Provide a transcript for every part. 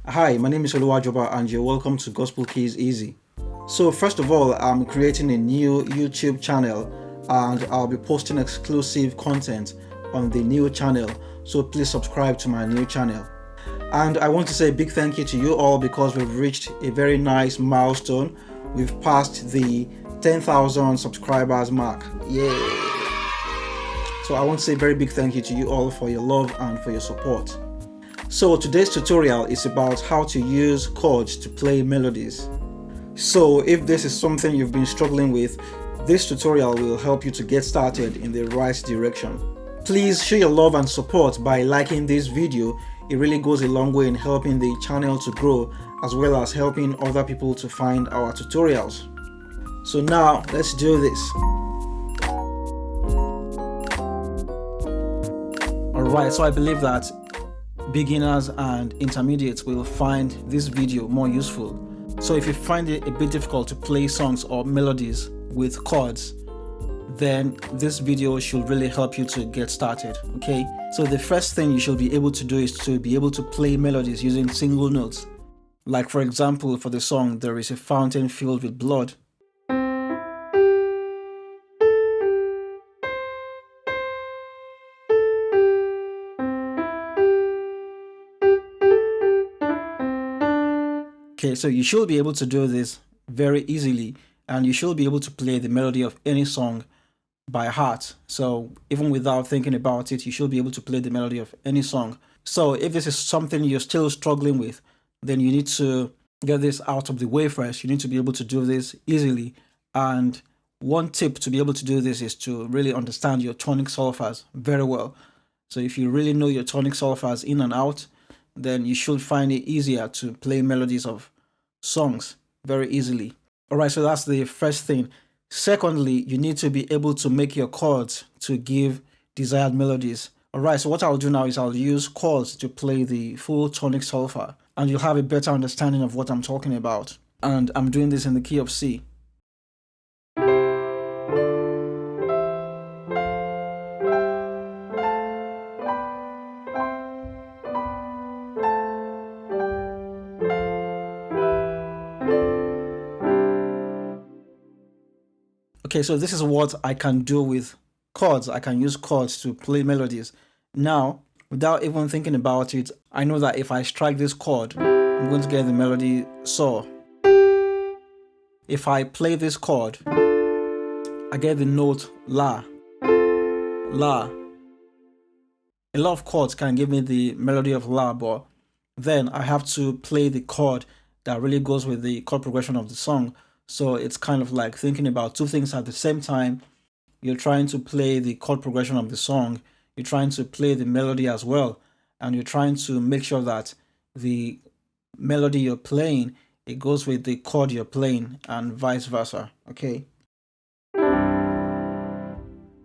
Hi, my name is Oluwajoba and you're welcome to Gospel Keys Easy. So first of all, I'm creating a new YouTube channel and I'll be posting exclusive content on the new channel. So please subscribe to my new channel. And I want to say a big thank you to you all because we've reached a very nice milestone. We've passed the 10,000 subscribers mark. Yay! So I want to say a very big thank you to you all for your love and for your support. So today's tutorial is about how to use chords to play melodies. So if this is something you've been struggling with, this tutorial will help you to get started in the right direction. Please show your love and support by liking this video. It really goes a long way in helping the channel to grow as well as helping other people to find our tutorials. So now let's do this. Alright, so I believe that beginners and intermediates will find this video more useful. So if you find it a bit difficult to play songs or melodies with chords, then this video should really help you to get started. Okay, so the first thing you should be able to do is to be able to play melodies using single notes. Like for example, for the song There Is a Fountain Filled with Blood. Okay, so you should be able to do this very easily and you should be able to play the melody of any song by heart. So even without thinking about it, you should be able to play the melody of any song. So if this is something you're still struggling with, then you need to get this out of the way first. You need to be able to do this easily. And one tip to be able to do this is to really understand your tonic solfas very well. So if you really know your tonic solfas in and out, then you should find it easier to play melodies of songs very easily. All right, so that's the first thing. Secondly, you need to be able to make your chords to give desired melodies. All right, so what I'll do now is I'll use chords to play the full tonic solfa, and you'll have a better understanding of what I'm talking about. And I'm doing this in the key of C. Okay, so this is what I can do with chords. I can use chords to play melodies. Now, without even thinking about it, I know that if I strike this chord, I'm going to get the melody So. If I play this chord, I get the note La. La. A lot of chords can give me the melody of La, but then I have to play the chord that really goes with the chord progression of the song. So it's kind of like thinking about two things at the same time. You're trying to play the chord progression of the song, you're trying to play the melody as well, and you're trying to make sure that the melody you're playing, it goes with the chord you're playing and vice versa, okay?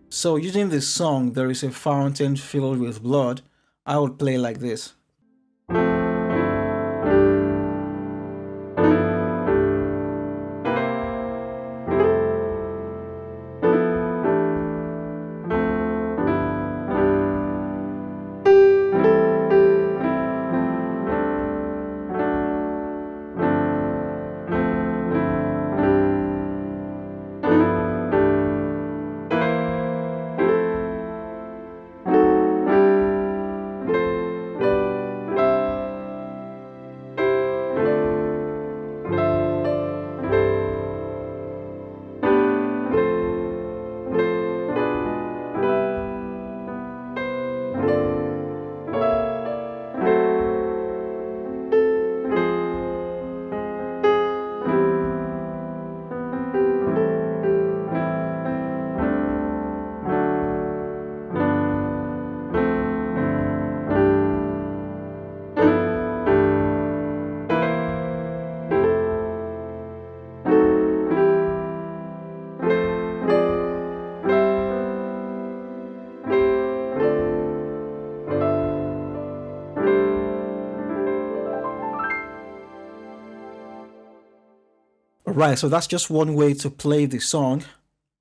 So using this song, There Is a Fountain Filled with Blood, I would play like this. Right, so that's just one way to play the song.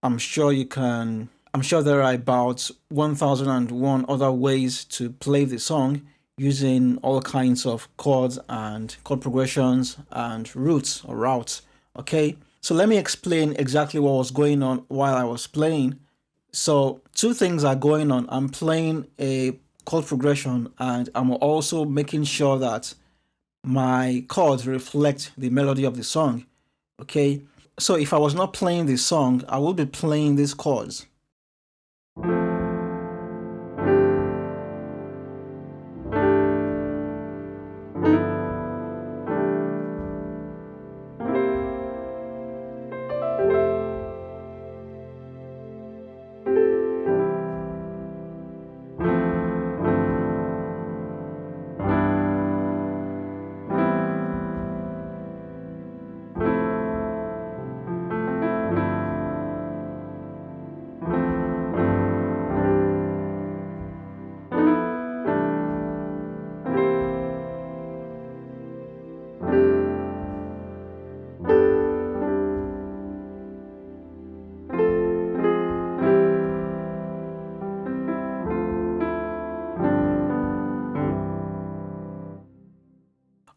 I'm sure there are about 1001 other ways to play the song using all kinds of chords and chord progressions and roots or routes. Okay, so let me explain exactly what was going on while I was playing. So two things are going on. I'm playing a chord progression and I'm also making sure that my chords reflect the melody of the song. Okay, so if I was not playing the song, I would be playing these chords.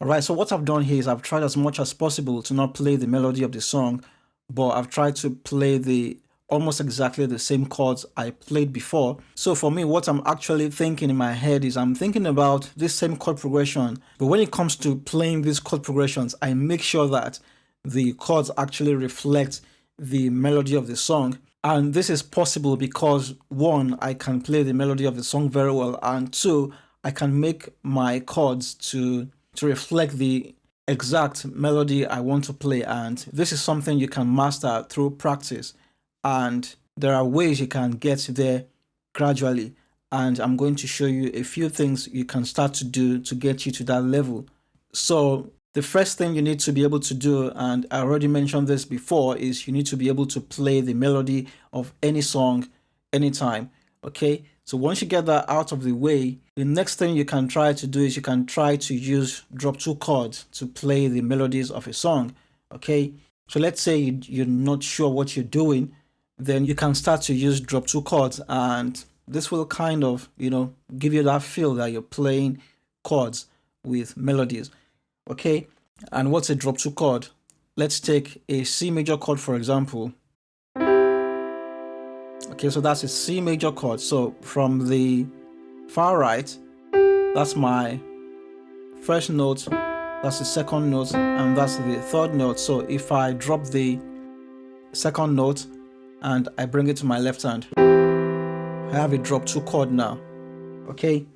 All right, so what I've done here is I've tried as much as possible to not play the melody of the song, but I've tried to play the almost exactly the same chords I played before. So for me, what I'm actually thinking in my head is I'm thinking about this same chord progression, but when it comes to playing these chord progressions, I make sure that the chords actually reflect the melody of the song. And this is possible because one, I can play the melody of the song very well, and two, I can make my chords to reflect the exact melody I want to play. And this is something you can master through practice. And there are ways you can get there gradually. And I'm going to show you a few things you can start to do to get you to that level. So the first thing you need to be able to do, and I already mentioned this before, is you need to be able to play the melody of any song anytime. Okay, so once you get that out of the way, the next thing you can try to do is you can try to use drop two chords to play the melodies of a song. Okay, so let's say you're not sure what you're doing, then you can start to use drop two chords, and this will kind of, give you that feel that you're playing chords with melodies. Okay, and what's a drop two chord? Let's take a C major chord, for example. Okay, so that's a C major chord. So from the far right, that's my first note, that's the second note, and that's the third note. So if I drop the second note and I bring it to my left hand, I have a drop two chord now. Okay,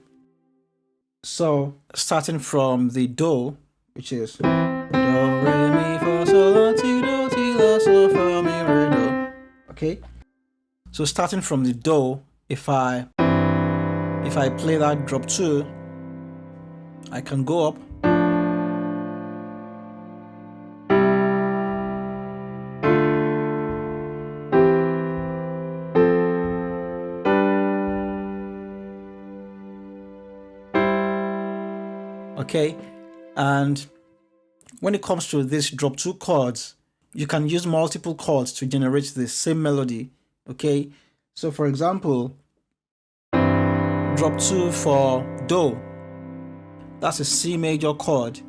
so starting from the Do, which is Do, Re, Mi, Fa, Sol, La, Ti, Do, Ti, La, Sol, Fa, Mi, Re, Do. Okay, so starting from the Do, if I play that drop two, I can go up. Okay, and when it comes to this drop two chords, you can use multiple chords to generate the same melody. Okay, so for example, drop two for Do, that's a C major chord,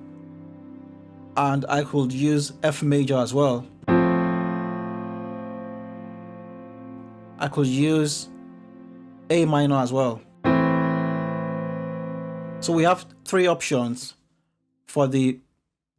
and I could use F major as well. I could use A minor as well. So we have three options for the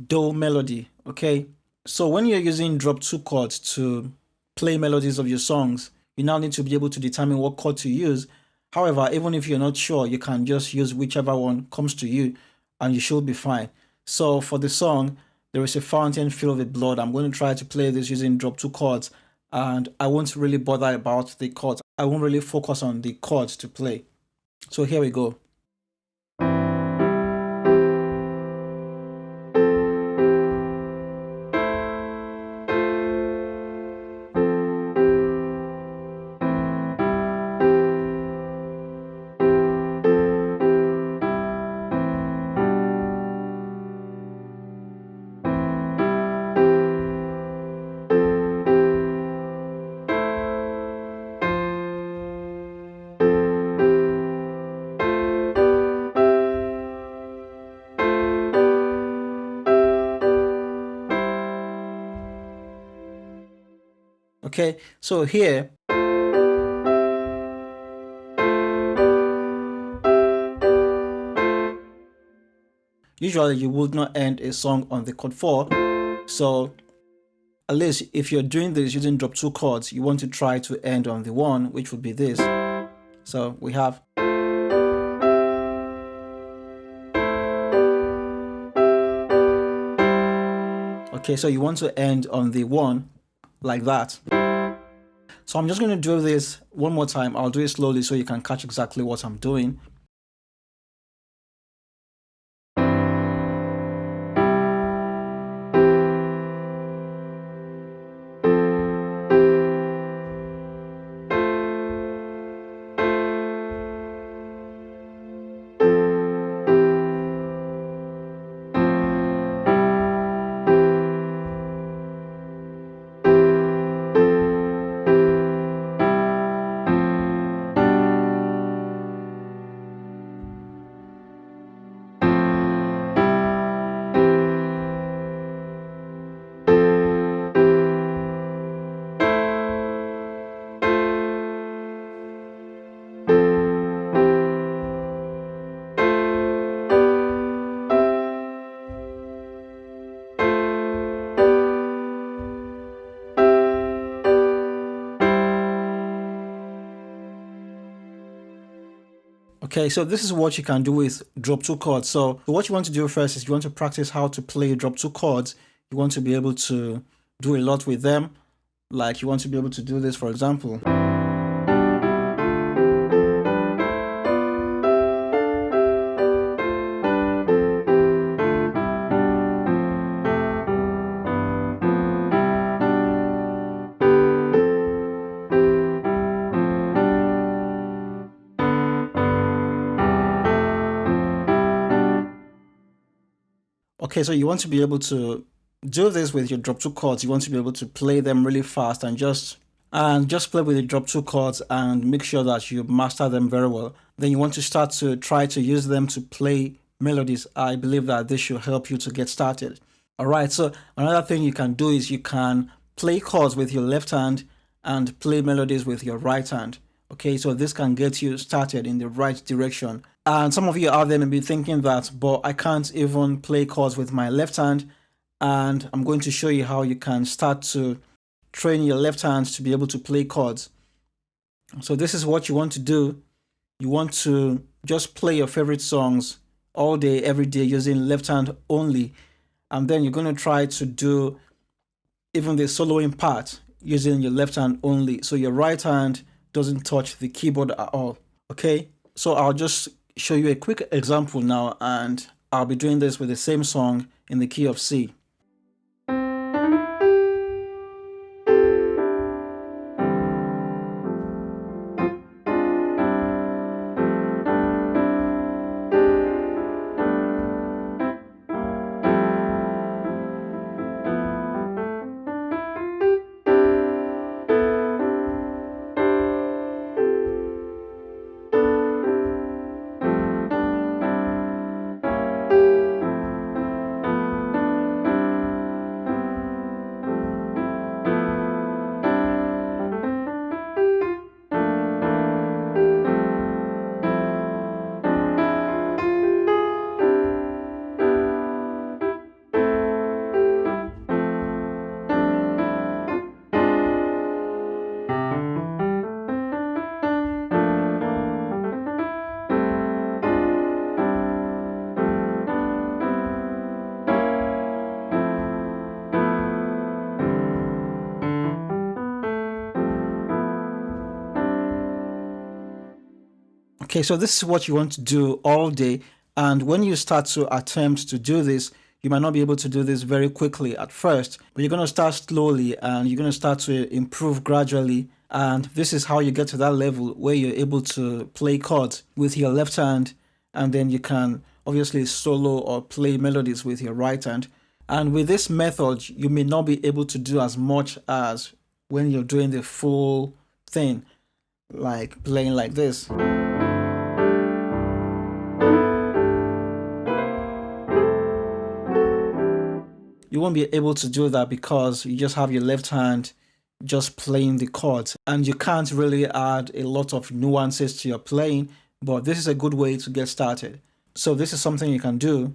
Do melody. Okay, so when you're using drop two chords to play melodies of your songs, you now need to be able to determine what chord to use. However, even if you're not sure, you can just use whichever one comes to you and you should be fine. So for the song, There Is a Fountain Filled with Blood, I'm going to try to play this using drop two chords, and I won't really bother about the chords. I won't really focus on the chords to play. So here we go. Okay, so here, usually you would not end a song on the chord 4. So at least if you're doing this using drop 2 chords, you want to try to end on the 1, which would be this. So we have. Okay, so you want to end on the 1 like that. So I'm just going to do this one more time. I'll do it slowly so you can catch exactly what I'm doing. Okay, so this is what you can do with drop 2 chords. So what you want to do first is you want to practice how to play drop 2 chords. You want to be able to do a lot with them. Like you want to be able to do this, for example. Okay, so you want to be able to do this with your drop 2 chords. You want to be able to play them really fast and just play with the drop 2 chords and make sure that you master them very well. Then you want to start to try to use them to play melodies. I believe that this should help you to get started. All right, so another thing you can do is you can play chords with your left hand and play melodies with your right hand. Okay, so this can get you started in the right direction. And some of you out there may be thinking that, but I can't even play chords with my left hand. And I'm going to show you how you can start to train your left hand to be able to play chords. So this is what you want to do. You want to just play your favorite songs all day, every day using left hand only. And then you're going to try to do even the soloing part using your left hand only. So your right hand doesn't touch the keyboard at all. Okay, so I'll just show you a quick example now, and I'll be doing this with the same song in the key of C. Okay, so this is what you want to do all day. And when you start to attempt to do this, you might not be able to do this very quickly at first, but you're going to start slowly and you're going to start to improve gradually. And this is how you get to that level where you're able to play chords with your left hand, and then you can obviously solo or play melodies with your right hand. And with this method, you may not be able to do as much as when you're doing the full thing, like playing like this. You won't be able to do that because you just have your left hand just playing the chords, and you can't really add a lot of nuances to your playing, but this is a good way to get started. So this is something you can do.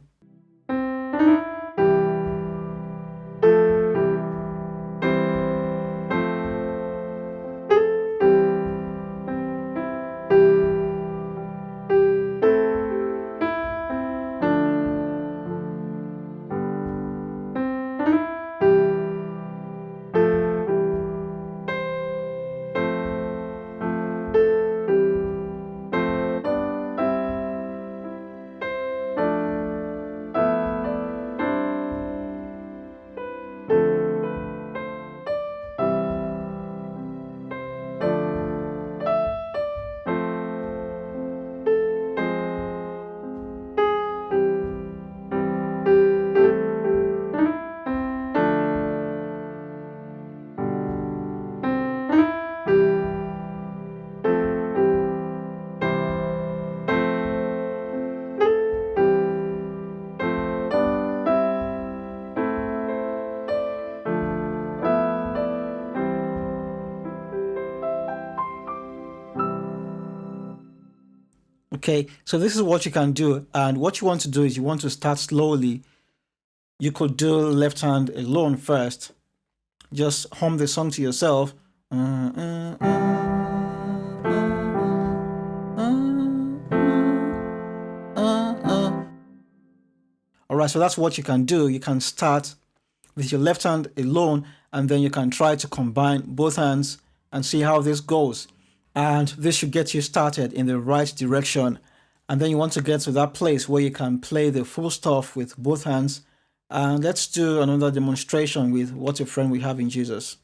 Okay, so this is what you can do, and what you want to do is you want to start slowly. You could do left hand alone first. Just hum the song to yourself. Alright, so that's what you can do. You can start with your left hand alone, and then you can try to combine both hands and see how this goes. And this should get you started in the right direction. And then you want to get to that place where you can play the full stuff with both hands. And let's do another demonstration with What a Friend We Have in Jesus.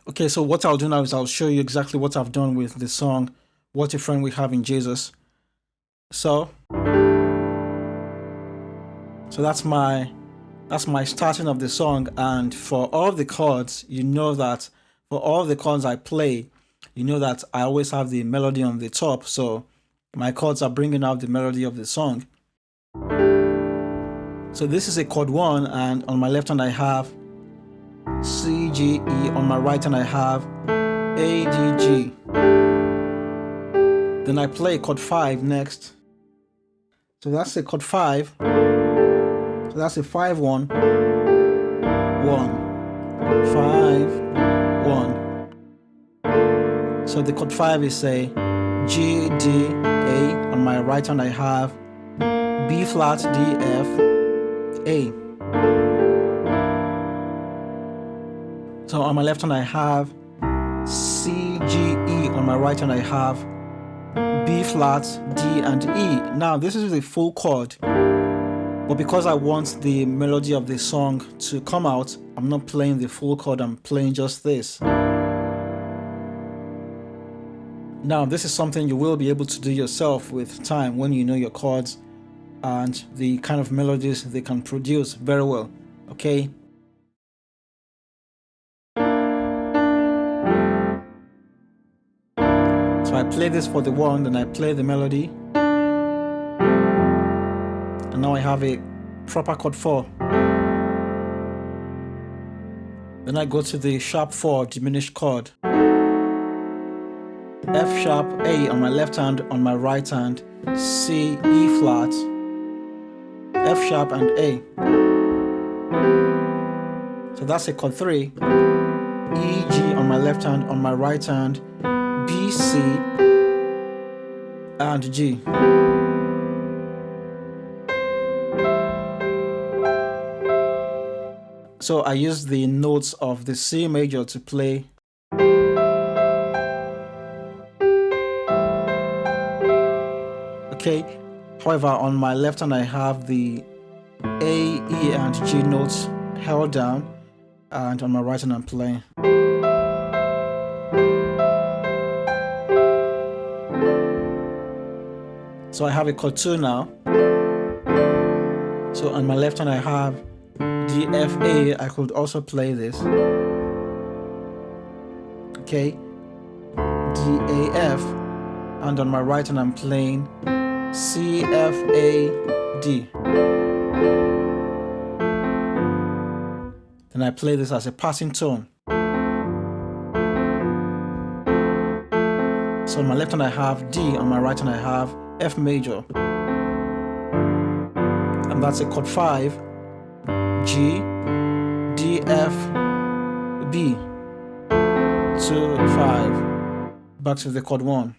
Okay, so what I'll do now is I'll show you exactly what I've done with the song What a Friend We Have in Jesus. So that's my starting of the song, and for all the chords, you know that for all the chords I play, you know that I always have the melody on the top, so my chords are bringing out the melody of the song. So this is a chord 1, and on my left hand I have C, G, E. On my right hand I have A, D, G. Then I play chord 5 next. So that's a chord 5. So that's a 5, 1, 1, 5, 1. So the chord 5 is a G, D, A. On my right hand I have B flat, D, F, A. So on my left hand I have C, G, E. On my right hand I have B flat, D, and E. Now this is the full chord, but because I want the melody of the song to come out, I'm not playing the full chord, I'm playing just this. Now this is something you will be able to do yourself with time when you know your chords and the kind of melodies they can produce very well, okay? So I play this for the 1, then I play the melody, and now I have a proper chord 4. Then I go to the sharp 4 diminished chord, F sharp A on my left hand, on my right hand, C, E flat, F sharp and A. So that's a chord 3, E, G on my left hand, on my right hand, B, C, and G. So I use the notes of the C major to play. Okay, however, on my left hand I have the A, E, and G notes held down, and on my right hand I'm playing. So I have a chord 2 now. So on my left hand I have D, F, A. I could also play this. Okay, D, A, F, and on my right hand I'm playing C, F, A, D. Then I play this as a passing tone. So on my left hand I have D, on my right hand I have F major. And that's a chord 5, G, D, F, B, 2, 5, back to the chord 1.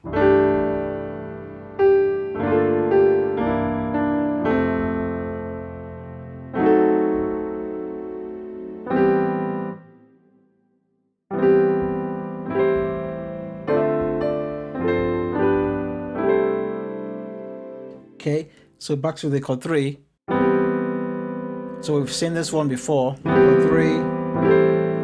Okay, so back to the chord 3. So we've seen this one before. Chord 3,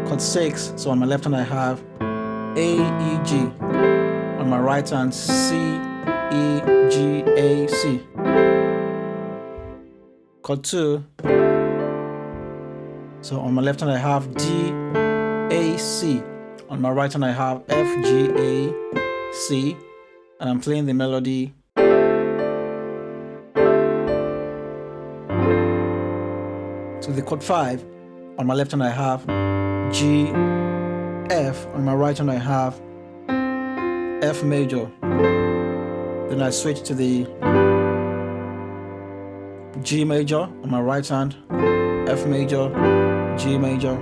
chord 6. So on my left hand I have A, E, G. On my right hand C, E, G, A, C. Chord 2. So on my left hand I have D, A, C. On my right hand I have F, G, A, C. And I'm playing the melody. To the chord 5, on my left hand I have G, F, on my right hand I have F major. Then I switch to the G major, on my right hand, F major, G major.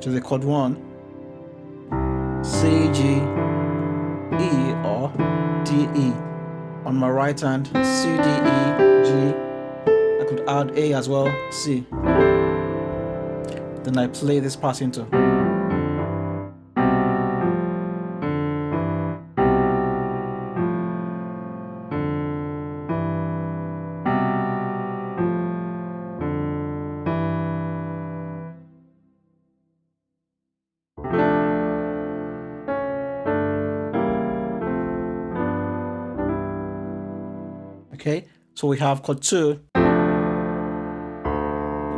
To the chord 1, C, G, E or D, E. On my right hand, C, D, E, G. Could add A as well, C. Then I play this passing tone. Okay, so we have chord 2.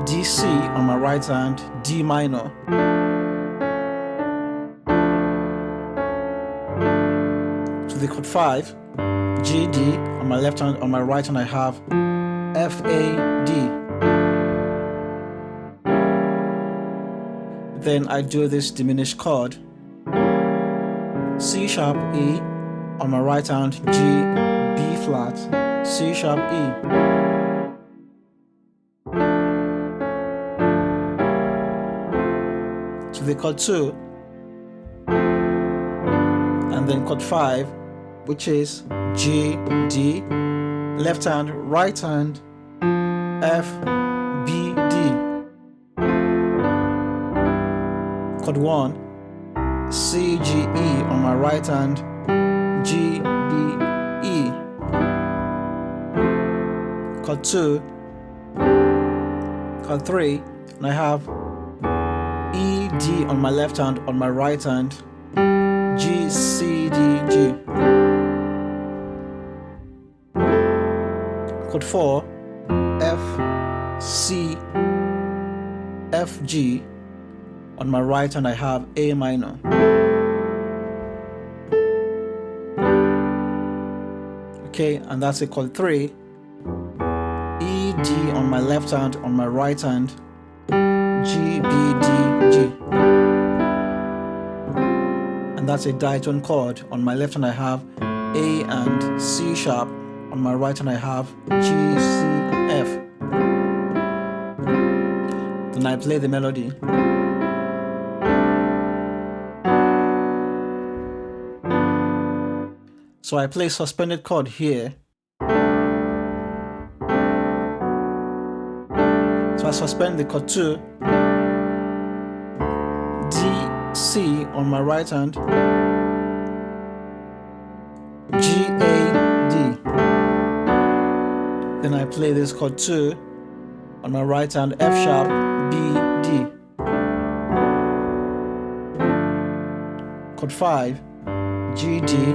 D, C on my right hand, D minor. To the chord 5, G, D on my left hand, on my right hand I have F, A, D. Then I do this diminished chord, C sharp, E on my right hand, G, B flat, C sharp, E. To the chord 2, and then chord 5, which is G, D, left hand, right hand, F, B, D. Chord 1, C, G, E on my right hand, G, B, E. Chord 2, chord 3, and I have E, D on my left hand, on my right hand, G, C, D, G. Chord 4, F, C, F, G. On my right hand I have A minor. Okay, and that's a chord 3, E, D on my left hand, on my right hand, G, B, D, G. And that's a ditone chord. On my left hand I have A and C sharp, on my right hand I have G, C, F. Then I play the melody. So I play suspended chord here. So I suspend the chord 2, D, C on my right hand, G, A, D. Then I play this chord 2 on my right hand, F sharp, B, D. Chord 5, G, D,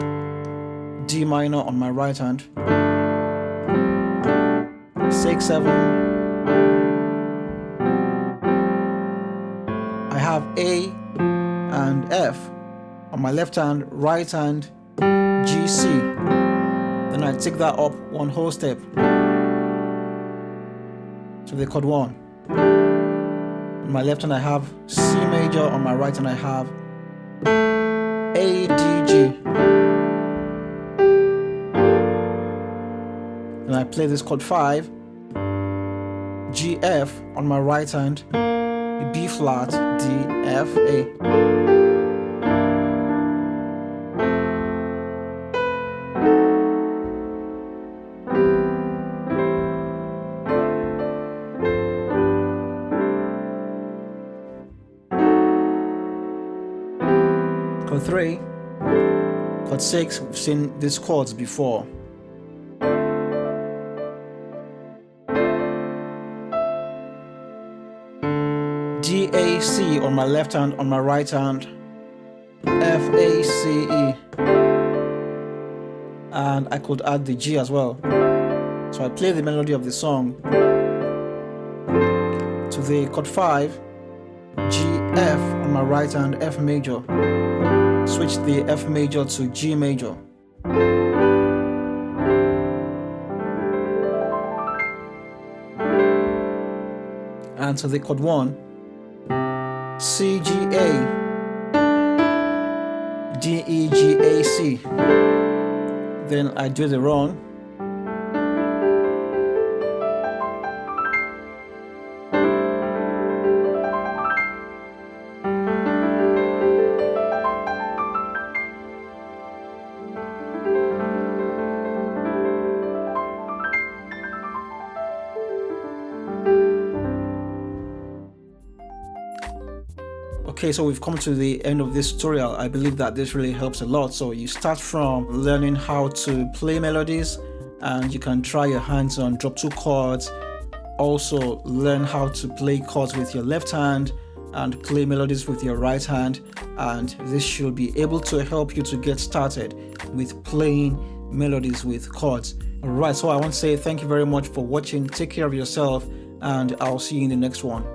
D minor on my right hand, 6, 7. I have A and F on my left hand, right hand, G, C. Then I take that up one whole step to the chord 1. On my left hand I have C major, on my right hand I have A, D, G. Then I play this chord 5, G, F on my right hand, B flat, D, F, A. Chord 3, chord 6, we've seen these chords before. D, A, C on my left hand, on my right hand, F, A, C, E. And I could add the G as well. So I play the melody of the song to the chord 5, G, F on my right hand, F major. Switch the F major to G major. And to the chord 1, C, G, A, D, E, G, A, C. Then I do the run. Okay, so we've come to the end of this tutorial. I believe that this really helps a lot. So you start from learning how to play melodies, and you can try your hands on drop 2 chords. Also learn how to play chords with your left hand and play melodies with your right hand, and this should be able to help you to get started with playing melodies with chords. Alright, so I want to say thank you very much for watching. Take care of yourself, and I'll see you in the next one.